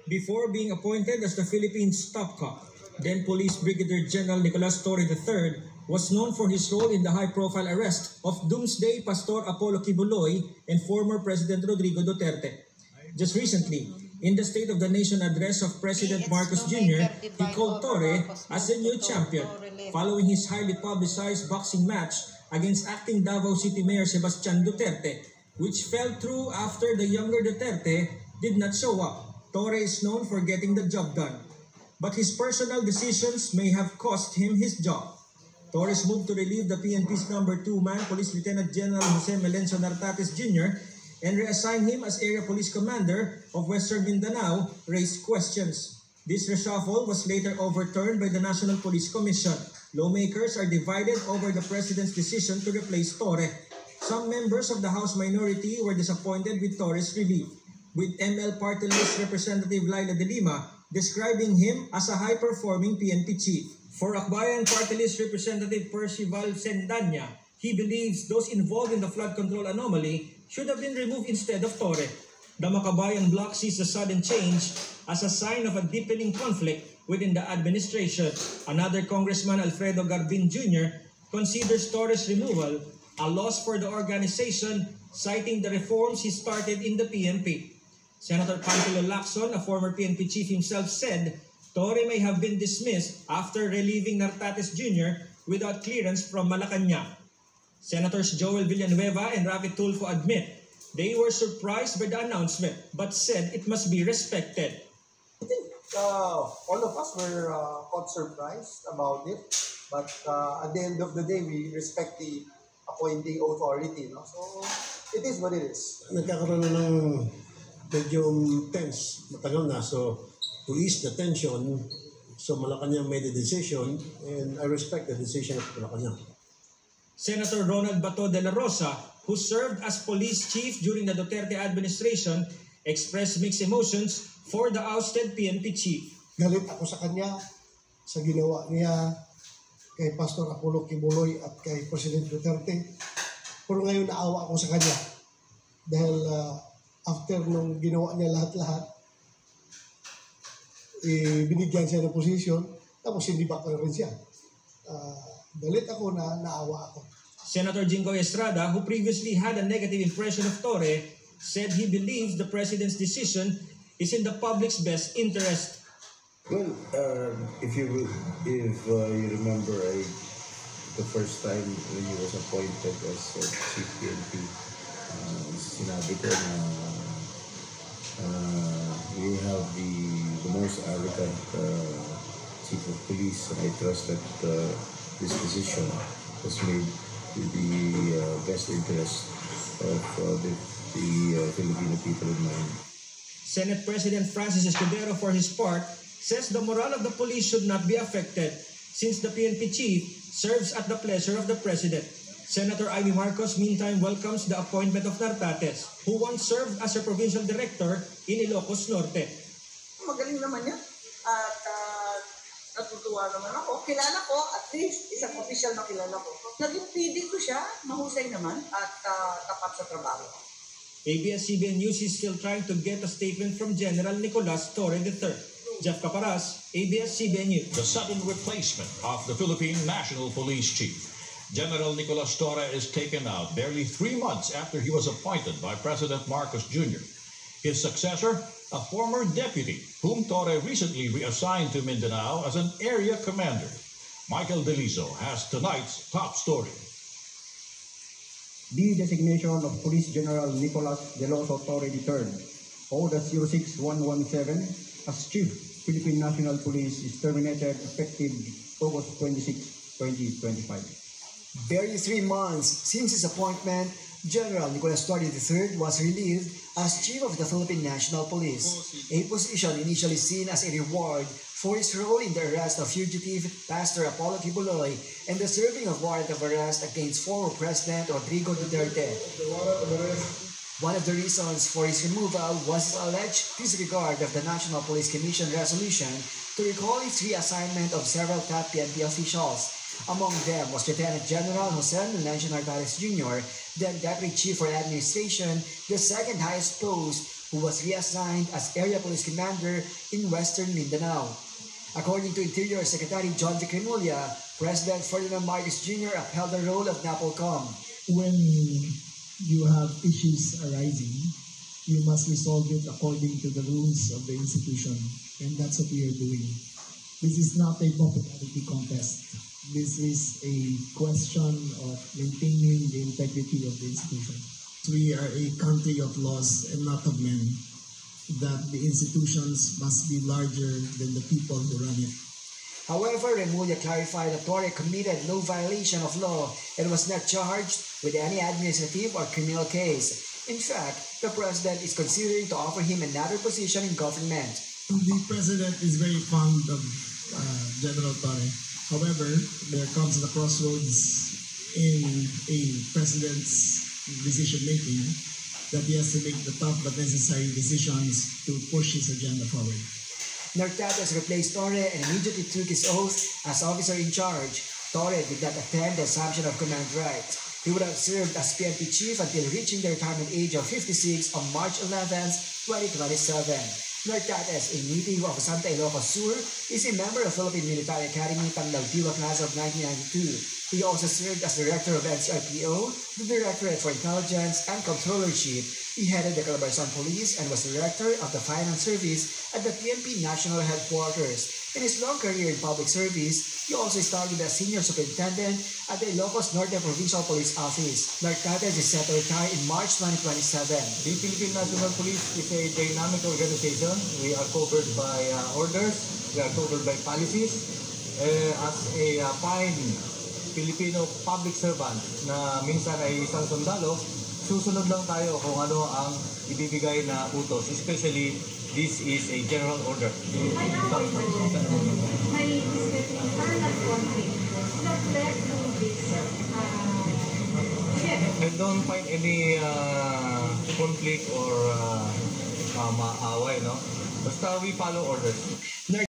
Before being appointed as the Philippines top cop, then Police Brigadier General Nicolas Torre III was known for his role in the high-profile arrest of Doomsday Pastor Apollo Kibuloy and former President Rodrigo Duterte. Just recently, in the State of the Nation address of President Marcos Jr., he called Torre as the new champion, following his highly publicized boxing match against acting Davao City Mayor Sebastian Duterte, which fell through after the younger Duterte did not show up. Torre is known for getting the job done, but his personal decisions may have cost him his job. Torres moved to relieve the PNP's number 2-man, Police Lieutenant General Jose Melencio Nartates Jr., and reassign him as Area Police Commander of Western Mindanao, raised questions. This reshuffle was later overturned by the National Police Commission. Lawmakers are divided over the President's decision to replace Torre. Some members of the House minority were disappointed with Torre's relief, with ML Party List Representative Laila de Lima describing him as a high-performing PNP chief. For Akbayan Party List Representative Percival Sendanya, he believes those involved in the flood control anomaly should have been removed instead of Torre. The Makabayan bloc sees the sudden change as a sign of a deepening conflict within the administration. Another Congressman, Alfredo Garbin Jr., considers Torre's removal a loss for the organization, citing the reforms he started in the PNP. Senator Panfilo Lacson, a former PNP chief himself, said Torre may have been dismissed after relieving Nartates Jr. without clearance from Malacanang. Senators Joel Villanueva and Rafi Tulfo admit they were surprised by the announcement but said it must be respected. I think all of us were caught surprised about it, but at the end of the day, we respect the appointing authority. No? So it is what it is. Nagkakaroon na ng medyo tense, matagal na. So to ease the tension, so Malacanang made a decision, and I respect the decision of Malacanang. Senator Ronald Bato de la Rosa, who served as police chief during the Duterte administration, expressed mixed emotions for the ousted PNP chief. Galit ako sa kanya, sa ginawa niya kay Pastor Apollo Kibuloy at kay President Duterte. Pero ngayon naawa ako sa kanya dahil after nung ginawa niya lahat-lahat, binigyan siya ng posisyon, tapos hindi ba rin siya. Galit ako na naawa ako. Senator Jinggoy Estrada, who previously had a negative impression of Torre, said he believes the president's decision is in the public's best interest. Well, if you remember, the first time when he was appointed as Chief PNP, sinabi ko na we have the most arrogant Chief of Police. I trust that this decision was made with the best interest of the Filipino people in mind. Senate President Francis Escudero, for his part, says the morale of the police should not be affected since the PNP chief serves at the pleasure of the president. Senator Amy Marcos, meantime, welcomes the appointment of Nartates, who once served as a provincial director in Ilocos Norte. Magaling naman yan at natutuwa naman ako. Kilala ko, at least isang official na kilala ko. Naging PD ko siya, mahusay naman at tapat sa trabaho. ABS-CBN News is still trying to get a statement from General Nicolas Torre III. Jeff Caparas, ABS-CBN News. The sudden replacement of the Philippine National Police Chief. General Nicolas Torre is taken out barely 3 months after he was appointed by President Marcos Jr. His successor, a former deputy, whom Torre recently reassigned to Mindanao as an area commander. Michael Delizo has tonight's top story. The designation of Police General Nicolas Deloso Torre III, order 06117, as Chief Philippine National Police is terminated effective August 26, 2025. Barely 3 months since his appointment, General Nicolas Torre III was relieved as Chief of the Philippine National Police, a position initially seen as a reward for his role in the arrest of fugitive Pastor Apollo Kibuloy and the serving of warrant of arrest against former President Rodrigo Duterte. One of the reasons for his removal was his alleged disregard of the National Police Commission resolution to recall his reassignment of several top PNP officials. Among them was Lieutenant General Jose Melencio Nartates Jr., then Deputy Chief for Administration, the second highest post, who was reassigned as Area Police Commander in Western Mindanao. According to Interior Secretary John Vic Remulla, President Ferdinand Marcos Jr. upheld the role of NAPOLCOM. When you have issues arising, you must resolve it according to the rules of the institution, and that's what we are doing. This is not a popularity contest. This is a question of maintaining the integrity of the institution. We are a country of laws and not of men, that the institutions must be larger than the people who run it. However, Remulla clarified that Torre committed no violation of law and was not charged with any administrative or criminal case. In fact, the president is considering to offer him another position in government. The president is very fond of General Torre. However, there comes the crossroads in a president's decision-making that he has to make the tough but necessary decisions to push his agenda forward. Nartates replaced Torre and immediately took his oath as officer in charge. Torre did not attend the assumption of command rights. He would have served as PNP chief until reaching the retirement age of 56 on March 11, 2027. Nartates, a native of Santa Ilocos Sur, is a member of Philippine Military Academy, Panlao class of 1992. He also served as director of NCRPO, the Directorate for Intelligence and Controllership. He headed the Calabarzon Police and was director of the Finance Service at the PNP National Headquarters. In his long career in public service, he also started as senior superintendent at the Ilocos Norte Provincial Police Office. Nartates is set to retire in March 2027. The Philippine National Police is a dynamic organization. We are covered by orders, we are covered by policies. As a fine Filipino public servant na minsan ay isang sundalo, susunod lang tayo kung ano ang ibibigay na utos. Especially, this is a general order. I don't find any conflict or maaway, no? Basta we follow orders.